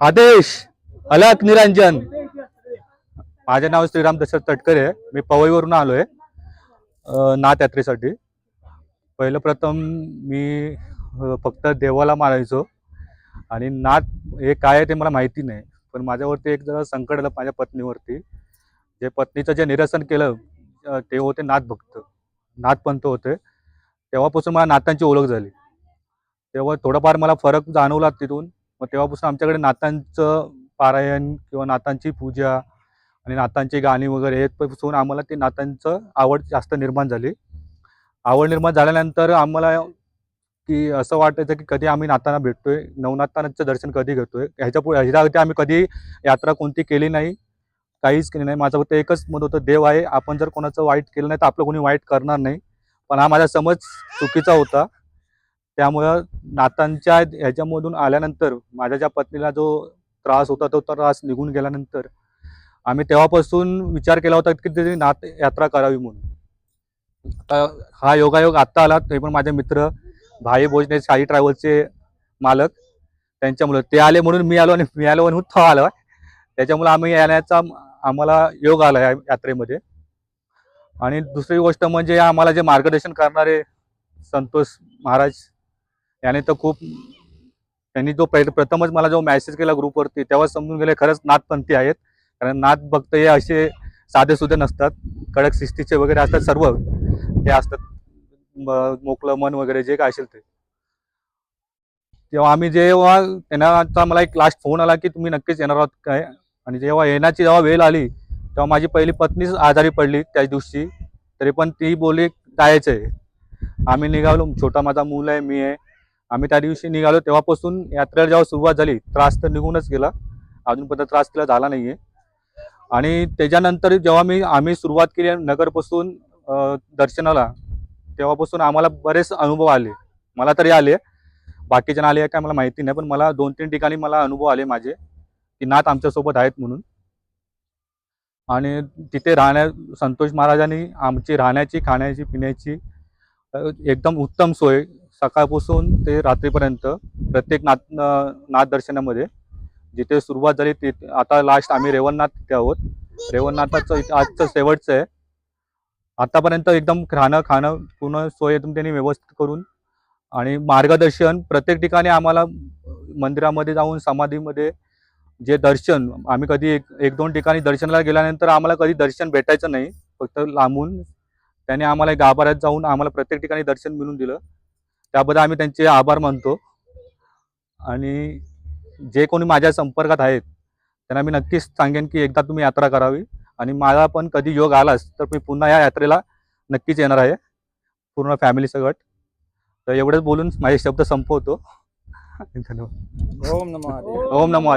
आदेश अलक निरंजन. माझे नाव श्रीराम दशरथ तटकरे आहे. मी पवईवरून आलोय नाथ यात्रेसाठी. पहिलं प्रथम मी फक्त देवाला मानायचो आणि नाथ हे काय आहे ते मला माहिती नाही. पण माझ्यावरती एक जरा संकट आलं माझ्या पत्नीवरती. जे पत्नीचं जे निरसन केलं ते होते नाथ भक्त, नाथपंथ होते. तेव्हापासून मला नाथांची ओळख झाली. तेव्हा थोडाफार मला फरक जाणवला तिथून. मग तेव्हापासून आमच्याकडे नाथांचं पारायण किंवा नाथांची पूजा आणि नाथांची गाणी वगैरे हे पासून आम्हाला ते नाथांचं आवड जास्त निर्माण झाली. आवड निर्माण झाल्यानंतर आम्हाला की असं वाटायचं की कधी आम्ही नाथांना भेटतोय, नवनाथांचं दर्शन कधी घेतोय. ह्याच्यावरती आम्ही कधी यात्रा कोणती केली नाही, काहीच केली नाही. माझं फक्त एकच मत होतं, देव आहे, आपण जर कोणाचं वाईट केलं नाही तर आपलं कोणी वाईट करणार नाही. पण हा माझा समज चुकीचा होता. त्यामुळं नाथांच्या ह्याच्यामधून आल्यानंतर माझ्या ज्या पत्नीला जो त्रास होता तो त्रास निघून गेल्यानंतर आम्ही तेव्हापासून विचार केला होता की त्याची नाथ यात्रा करावी म्हणून. आता हा योगायोग आत्ता आला. ते पण माझे मित्र भाई भोजने साई ट्रॅव्हल्सचे मालक, त्यांच्यामुळे ते आले म्हणून मी आलो आणि मी आलो म्हणून तो आलो. त्याच्यामुळे आम्ही येण्याचा आम्हाला योग आला या यात्रेमध्ये. आणि दुसरी गोष्ट म्हणजे आम्हाला जे मार्गदर्शन करणारे संतोष महाराज याने तर खूप, त्यांनी जो प्रथमच मला जो मेसेज केला ग्रुपवरती तेव्हा समजून गेले खरंच नाथपंथी आहेत. कारण नाथ भक्त हे असे साधे सुधे नसतात, कडक शिस्तीचे वगैरे असतात. सर्व ते असतात, मोकळं मन वगैरे जे काय असेल ते. तेव्हा आम्ही जेव्हा त्यांना मला एक लास्ट फोन आला की तुम्ही नक्कीच येणार आहात काय. आणि जेव्हा वेळ आली तेव्हा माझी पहिली पत्नीच आजारी पडली त्याच दिवशी. तरी पण ती बोलली जायचं आहे. आम्ही निघालो, छोटा माझा मूल आहे, मी आहे. आम्ही त्या दिवशी निघालो. तेव्हापासून यात्रेला जेव्हा सुरुवात झाली त्रास तर निघूनच गेला, अजूनपर्यंत त्रास तिला झाला नाहीये. आणि त्याच्यानंतर जेव्हा आम्ही सुरुवात केली नगरपासून दर्शनाला, तेव्हापासून आम्हाला बरेच अनुभव आले. मला तरी आले, बाकीच्या आले काय मला माहिती नाही, पण मला 2-3 ठिकाणी मला अनुभव आले माझे की नाथ आमच्यासोबत आहेत म्हणून. आणि तिथे संतोष महाराजांनी आमची राहण्याची, खाण्याची, पिण्याची एकदम उत्तम सोय सकाळपासून ते रात्रीपर्यंत प्रत्येक नाथ दर्शनामध्ये. जिथे सुरुवात झाली ते आता लास्ट आम्ही रेवणनाथ तिथे आहोत. रेवणनाथाचं आजचं शेवटचं आहे. आतापर्यंत एकदम खाणं पूर्ण सोय एकदम त्यांनी व्यवस्थित करून आणि मार्गदर्शन प्रत्येक ठिकाणी आम्हाला, मंदिरामध्ये जाऊन समाधीमध्ये जे दर्शन आम्ही कधी एक 2 ठिकाणी दर्शनाला गेल्यानंतर आम्हाला कधी दर्शन भेटायचं नाही, फक्त लांबून. त्याने आम्हाला गाभाऱ्यात जाऊन आम्हाला प्रत्येक ठिकाणी दर्शन मिळवून दिलं. त्याबद्दल आम्ही त्यांचे आभार मानतो. आणि जे कोणी माझ्या संपर्कात आहेत त्यांना मी नक्कीच सांगेन की एकदा तुम्ही यात्रा करावी. आणि मला पण कधी योग आलाच तर मी पुन्हा या यात्रेला नक्कीच येणार आहे पूर्ण फॅमिली सकट. तर एवढंच बोलून माझे शब्द संपवतो. धन्यवाद. ओम नमो ओम नमो.